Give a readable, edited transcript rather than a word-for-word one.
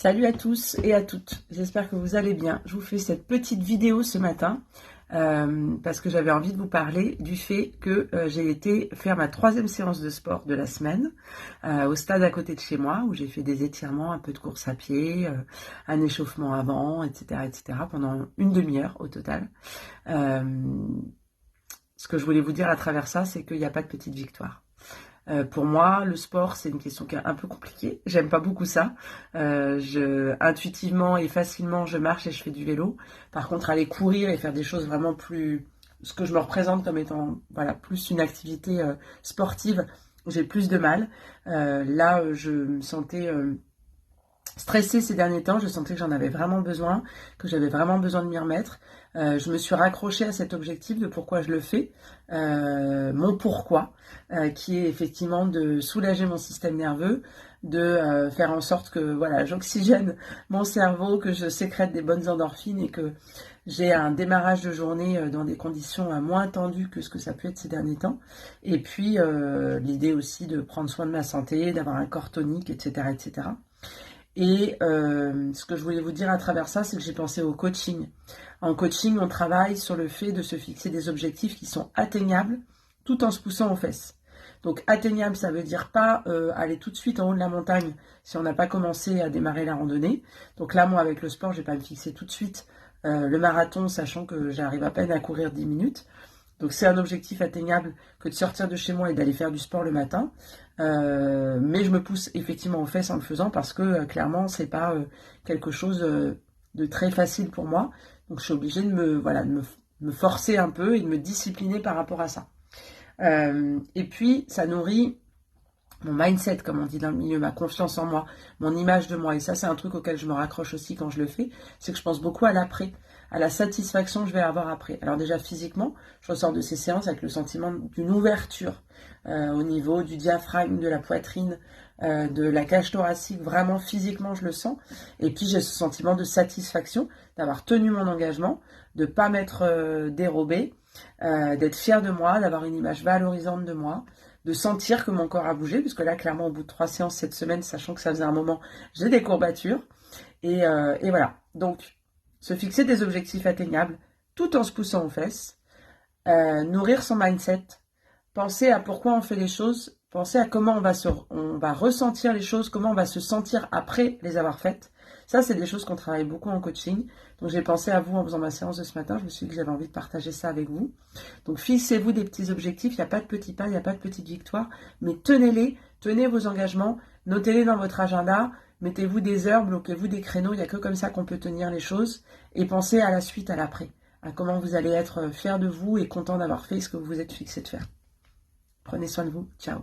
Salut à tous et à toutes, j'espère que vous allez bien. Je vous fais cette petite vidéo ce matin parce que j'avais envie de vous parler du fait que j'ai été faire ma 3e séance de sport de la semaine au stade à côté de chez moi où j'ai fait des étirements, un peu de course à pied, un échauffement avant, etc. pendant une demi-heure au total. Ce que je voulais vous dire à travers ça, c'est qu'il n'y a pas de petite victoire. Pour moi, le sport, c'est une question qui est un peu compliquée. J'aime pas beaucoup ça. Intuitivement et facilement, je marche et je fais du vélo. Par contre, aller courir et faire des choses vraiment plus... Ce que je me représente comme étant voilà, plus une activité sportive, j'ai plus de mal. Là, je me sentais... stressée ces derniers temps, je sentais que j'en avais vraiment besoin, que j'avais vraiment besoin de m'y remettre. Je me suis raccrochée à cet objectif de pourquoi je le fais, mon pourquoi, qui est effectivement de soulager mon système nerveux, de faire en sorte que voilà, j'oxygène mon cerveau, que je sécrète des bonnes endorphines et que j'ai un démarrage de journée dans des conditions moins tendues que ce que ça peut être ces derniers temps. Et puis l'idée aussi de prendre soin de ma santé, d'avoir un corps tonique, etc. Et ce que je voulais vous dire à travers ça, c'est que j'ai pensé au coaching. En coaching, on travaille sur le fait de se fixer des objectifs qui sont atteignables tout en se poussant aux fesses. Donc atteignable, ça veut dire pas aller tout de suite en haut de la montagne si on n'a pas commencé à démarrer la randonnée. Donc là, moi, avec le sport, je vais pas me fixer tout de suite le marathon, sachant que j'arrive à peine à courir 10 minutes. Donc c'est un objectif atteignable que de sortir de chez moi et d'aller faire du sport le matin. Mais je me pousse effectivement aux fesses en le faisant parce que clairement c'est pas quelque chose de très facile pour moi. Donc je suis obligée de me forcer un peu et de me discipliner par rapport à ça. Et puis ça nourrit mon mindset, comme on dit dans le milieu, ma confiance en moi, mon image de moi. Et ça, c'est un truc auquel je me raccroche aussi quand je le fais, c'est que je pense beaucoup à l'après, à la satisfaction que je vais avoir après. Alors déjà, physiquement, je ressors de ces séances avec le sentiment d'une ouverture au niveau du diaphragme, de la poitrine, de la cage thoracique. Vraiment, physiquement, je le sens. Et puis, j'ai ce sentiment de satisfaction, d'avoir tenu mon engagement, de ne pas m'être dérobée, d'être fière de moi, d'avoir une image valorisante de moi, de sentir que mon corps a bougé, puisque là, clairement, au bout de 3 séances cette semaine, sachant que ça faisait un moment, j'ai des courbatures. Et voilà. Donc, se fixer des objectifs atteignables, tout en se poussant aux fesses, nourrir son mindset, penser à pourquoi on fait les choses, penser à comment on va ressentir les choses, comment on va se sentir après les avoir faites. Ça, c'est des choses qu'on travaille beaucoup en coaching. Donc, j'ai pensé à vous en faisant ma séance de ce matin. Je me suis dit que j'avais envie de partager ça avec vous. Donc, fixez-vous des petits objectifs. Il n'y a pas de petits pas, il n'y a pas de petite victoire. Mais tenez-les, tenez vos engagements, notez-les dans votre agenda. Mettez-vous des heures, bloquez-vous des créneaux. Il n'y a que comme ça qu'on peut tenir les choses. Et pensez à la suite, à l'après. À comment vous allez être fiers de vous et content d'avoir fait ce que vous vous êtes fixé de faire. Prenez soin de vous. Ciao.